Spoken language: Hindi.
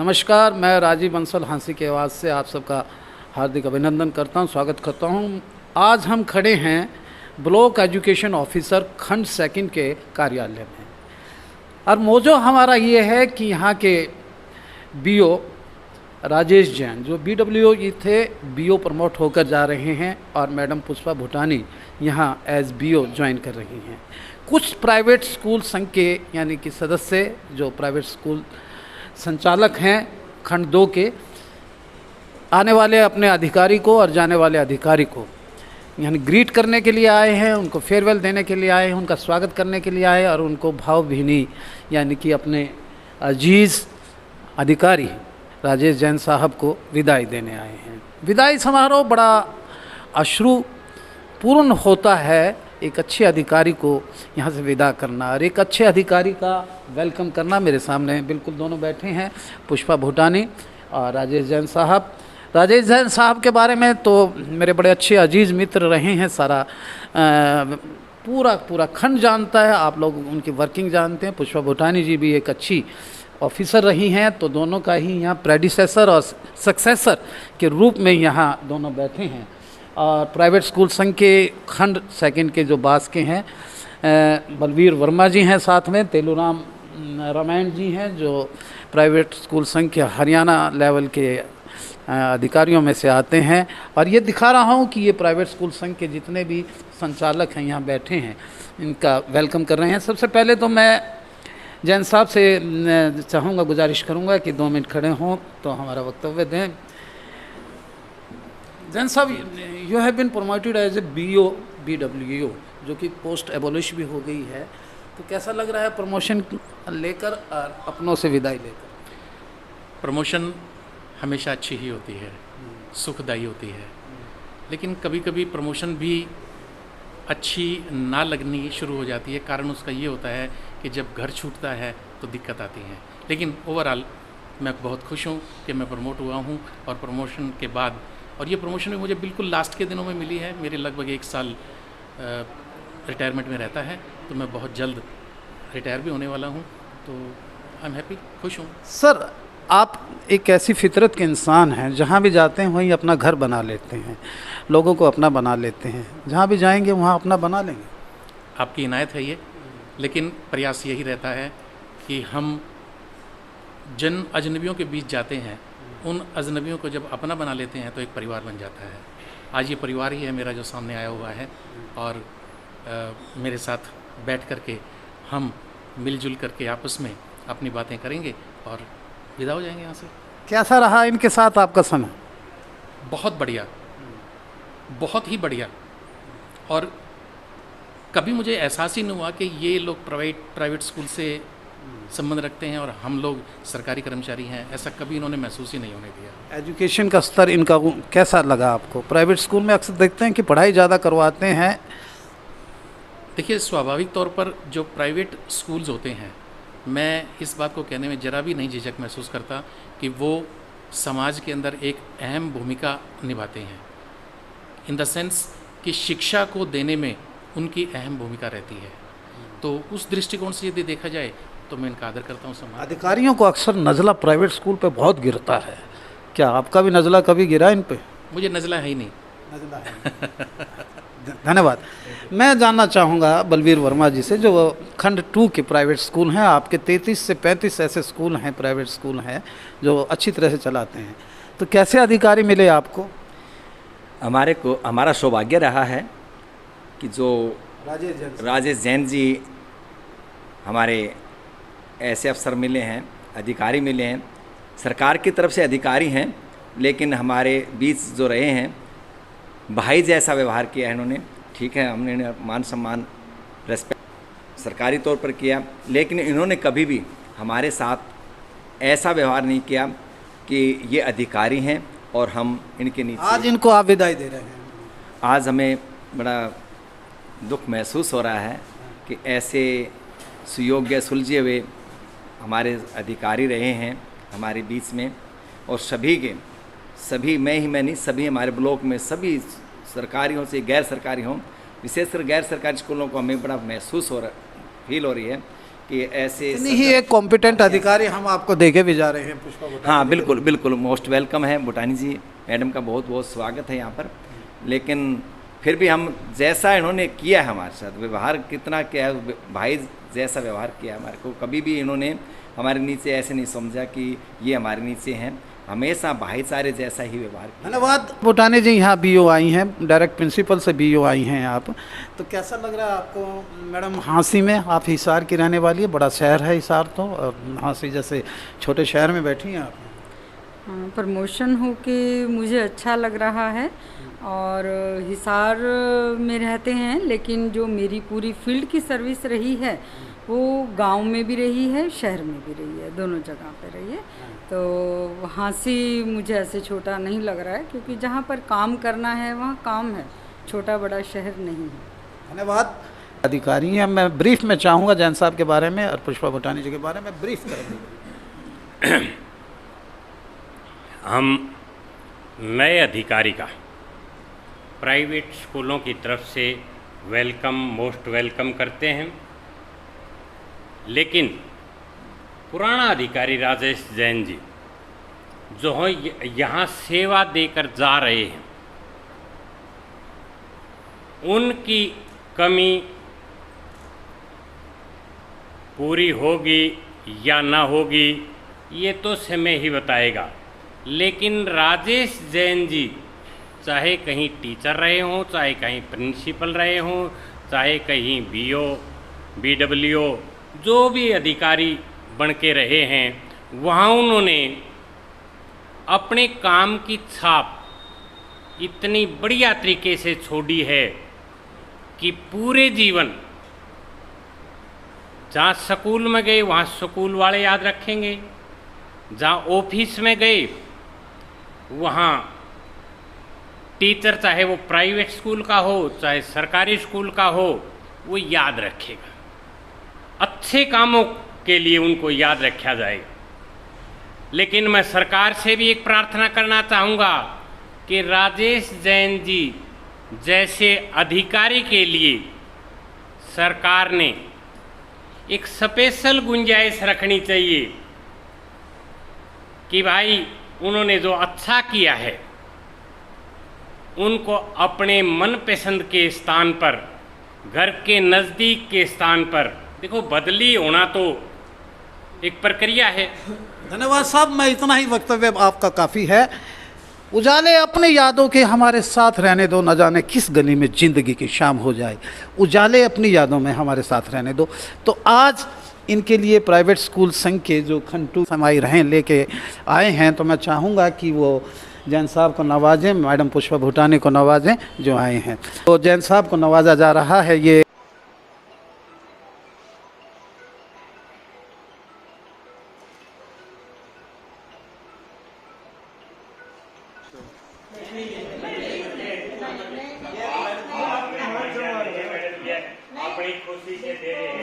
नमस्कार, मैं राजीव बंसल हंसी की आवाज़ से आप सबका हार्दिक अभिनंदन करता हूं, स्वागत करता हूं। आज हम खड़े हैं ब्लॉक एजुकेशन ऑफिसर खंड सेकंड के कार्यालय में और मौजू हमारा ये है कि यहाँ के बीओ राजेश जैन जो बीडब्ल्यूओ थे, बीओ प्रमोट होकर जा रहे हैं और मैडम पुष्पा भूटानी यहाँ एज बीओ ज्वाइन कर रही हैं। कुछ प्राइवेट स्कूल संघ के यानी कि सदस्य जो प्राइवेट स्कूल संचालक हैं खंड 2 के, आने वाले अपने अधिकारी को और जाने वाले अधिकारी को यानी ग्रीट करने के लिए आए हैं, उनको फेयरवेल देने के लिए आए हैं, उनका स्वागत करने के लिए आए और उनको भावभीनी यानी कि अपने अजीज़ अधिकारी राजेश जैन साहब को विदाई देने आए हैं। विदाई समारोह बड़ा अश्रुपूर्ण होता है। एक अच्छे अधिकारी को यहाँ से विदा करना और एक अच्छे अधिकारी का वेलकम करना। मेरे सामने बिल्कुल दोनों बैठे हैं, पुष्पा भूटानी और राजेश जैन साहब। राजेश जैन साहब के बारे में तो मेरे बड़े अच्छे अजीज़ मित्र रहे हैं, सारा पूरा खंड जानता है, आप लोग उनकी वर्किंग जानते हैं। पुष्पा भूटानी जी भी एक अच्छी ऑफिसर रही हैं, तो दोनों का ही यहाँ प्रेडिसेसर और सक्सेसर के रूप में यहाँ दोनों बैठे हैं। और प्राइवेट स्कूल संघ के खंड सेकंड के जो बास के हैं बलवीर वर्मा जी हैं, साथ में तेलुराम रामायण जी हैं जो प्राइवेट स्कूल संघ के हरियाणा लेवल के अधिकारियों में से आते हैं। और ये दिखा रहा हूँ कि ये प्राइवेट स्कूल संघ के जितने भी संचालक हैं यहाँ बैठे हैं, इनका वेलकम कर रहे हैं। सबसे पहले तो मैं जैन साहब से चाहूँगा, गुजारिश करूँगा कि 2 मिनट खड़े हों तो हमारा वक्तव्य दें। जैन साहब, you have been promoted as a BO BWO, जो कि पोस्ट एबोलिश भी हो गई है, तो कैसा लग रहा है प्रमोशन लेकर और अपनों से विदाई लेकर? प्रमोशन हमेशा अच्छी ही होती है, सुखदायी होती है, लेकिन कभी कभी प्रमोशन भी अच्छी ना लगनी शुरू हो जाती है। कारण उसका ये होता है कि जब घर छूटता है तो दिक्कत आती है। लेकिन ओवरऑल मैं बहुत खुश हूँ कि मैं प्रमोट हुआ हूँ और प्रमोशन के बाद, और ये प्रमोशन भी मुझे बिल्कुल लास्ट के दिनों में मिली है। मेरे लगभग 1 साल रिटायरमेंट में रहता है, तो मैं बहुत जल्द रिटायर भी होने वाला हूँ, तो आई एम हैप्पी, खुश हूँ। सर, आप एक ऐसी फितरत के इंसान हैं, जहाँ भी जाते हैं वहीं अपना घर बना लेते हैं, लोगों को अपना बना लेते हैं, जहाँ भी जाएंगे वहाँ अपना बना लेंगे। आपकी इनायत है ये, लेकिन प्रयास यही रहता है कि हम जिन अजनबियों के बीच जाते हैं, उन अजनबियों को जब अपना बना लेते हैं तो एक परिवार बन जाता है। आज ये परिवार ही है मेरा जो सामने आया हुआ है, और मेरे साथ बैठ कर के हम मिलजुल करके आपस में अपनी बातें करेंगे और विदा हो जाएंगे यहाँ से। कैसा रहा इनके साथ आपका समय? बहुत बढ़िया, बहुत ही बढ़िया। और कभी मुझे एहसास ही नहीं हुआ कि ये लोग प्राइवेट स्कूल से संबंध रखते हैं और हम लोग सरकारी कर्मचारी हैं, ऐसा कभी इन्होंने महसूस ही नहीं होने दिया। एजुकेशन का स्तर इनका कैसा लगा आपको? प्राइवेट स्कूल में अक्सर देखते हैं कि पढ़ाई ज़्यादा करवाते हैं। देखिए, स्वाभाविक तौर पर जो प्राइवेट स्कूल्स होते हैं, मैं इस बात को कहने में ज़रा भी नहीं झिझक महसूस करता कि वो समाज के अंदर एक अहम भूमिका निभाते हैं, इन द सेंस कि शिक्षा को देने में उनकी अहम भूमिका रहती है। तो उस दृष्टिकोण से यदि देखा जाए तो मैं इनका आदर करता हूँ। समाज अधिकारियों को अक्सर नज़ला प्राइवेट स्कूल पे बहुत गिरता है, क्या आपका भी नज़ला कभी गिरा इन पे? मुझे नज़ला है ही नहीं। नज़ला है। धन्यवाद। मैं जानना चाहूँगा बलवीर वर्मा जी से, जो खंड 2 के प्राइवेट स्कूल हैं, आपके 33 से 35 ऐसे स्कूल हैं, प्राइवेट स्कूल हैं जो अच्छी तरह से चलाते हैं, तो कैसे अधिकारी मिले आपको? हमारा सौभाग्य रहा है कि जो राजेश जैन जी हमारे ऐसे अफसर मिले हैं, अधिकारी मिले हैं, सरकार की तरफ से अधिकारी हैं, लेकिन हमारे बीच जो रहे हैं, भाई जैसा व्यवहार किया है इन्होंने। ठीक है, हमने मान सम्मान रेस्पेक्ट सरकारी तौर पर किया, लेकिन इन्होंने कभी भी हमारे साथ ऐसा व्यवहार नहीं किया कि ये अधिकारी हैं और हम इनके नीचे। आज इनको आप विदाई दे रहे हैं। आज हमें बड़ा दुख महसूस हो रहा है कि ऐसे सुयोग्य सुलझे हुए हमारे अधिकारी रहे हैं हमारे बीच में, और सभी मैं नहीं, सभी हमारे ब्लॉक में सभी सरकारी हों से गैर सरकारी हों, विशेषकर गैर सरकारी स्कूलों को हमें बड़ा महसूस फील हो रही है कि ऐसे इतनी ही एक कॉम्पिटेंट अधिकारी हम आपको देके भी जा रहे हैं पुष्पा भूटानी। हाँ बिल्कुल बिल्कुल, मोस्ट वेलकम है भूटानी जी, मैडम का बहुत बहुत स्वागत है यहाँ पर। लेकिन फिर भी हम जैसा इन्होंने किया है हमारे साथ व्यवहार, कितना क्या है, भाई जैसा व्यवहार किया हमारे को, कभी भी इन्होंने हमारे नीचे ऐसे नहीं समझा कि ये हमारे नीचे हैं, हमेशा भाईचारे जैसा ही व्यवहार किया। धन्यवाद। भूटानी जी यहाँ बीओ आई हैं, डायरेक्ट प्रिंसिपल से बीओ आई हैं आप, तो कैसा लग रहा है आपको मैडम हांसी में? आप हिसार की रहने वाली है, बड़ा शहर है हिसार, तो और हांसी जैसे छोटे शहर में बैठी हैं आप। प्रमोशन हो के मुझे अच्छा लग रहा है, और हिसार में रहते हैं, लेकिन जो मेरी पूरी फील्ड की सर्विस रही है वो गांव में भी रही है, शहर में भी रही है, दोनों जगह पे रही है। तो हांसी मुझे ऐसे छोटा नहीं लग रहा है, क्योंकि जहाँ पर काम करना है वहाँ काम है, छोटा बड़ा शहर नहीं है। धन्यवाद। अधिकारी हैं, मैं ब्रीफ में चाहूँगा जैन साहब के बारे में और पुष्पा भूटानी जी के बारे में ब्रीफ करेंगे। हम नए अधिकारी का प्राइवेट स्कूलों की तरफ से वेलकम, मोस्ट वेलकम करते हैं, लेकिन पुराना अधिकारी राजेश जैन जी जो है यहाँ सेवा देकर जा रहे हैं, उनकी कमी पूरी होगी या ना होगी ये तो समय ही बताएगा। लेकिन राजेश जैन जी चाहे कहीं टीचर रहे हों, चाहे कहीं प्रिंसिपल रहे हों, चाहे कहीं बीओ, बीडब्ल्यूओ, जो भी अधिकारी बन के रहे हैं, वहाँ उन्होंने अपने काम की छाप इतनी बढ़िया तरीके से छोड़ी है कि पूरे जीवन जहाँ स्कूल में गए वहाँ स्कूल वाले याद रखेंगे, जहाँ ऑफिस में गए वहाँ टीचर, चाहे वो प्राइवेट स्कूल का हो चाहे सरकारी स्कूल का हो, वो याद रखेगा। अच्छे कामों के लिए उनको याद रखा जाएगा। लेकिन मैं सरकार से भी एक प्रार्थना करना चाहूँगा कि राजेश जैन जी जैसे अधिकारी के लिए सरकार ने एक स्पेशल गुंजाइश रखनी चाहिए कि भाई उन्होंने जो अच्छा किया है उनको अपने मनपसंद के स्थान पर, घर के नज़दीक के स्थान पर, देखो बदली होना तो एक प्रक्रिया है। धन्यवाद साहब, मैं इतना ही वक्तव्य आपका काफ़ी है। उजाले अपने यादों के हमारे साथ रहने दो, न जाने किस गली में ज़िंदगी की शाम हो जाए, उजाले अपनी यादों में हमारे साथ रहने दो। तो आज इनके लिए प्राइवेट स्कूल संघ के जो खंटू समाई रहें लेके आए हैं, तो मैं चाहूँगा कि वो जैन साहब को नवाजें, मैडम पुष्पा भूटानी को नवाजें जो आए हैं। तो जैन साहब को नवाजा जा रहा है। ये अपनी खुशी से दे रहे हैं।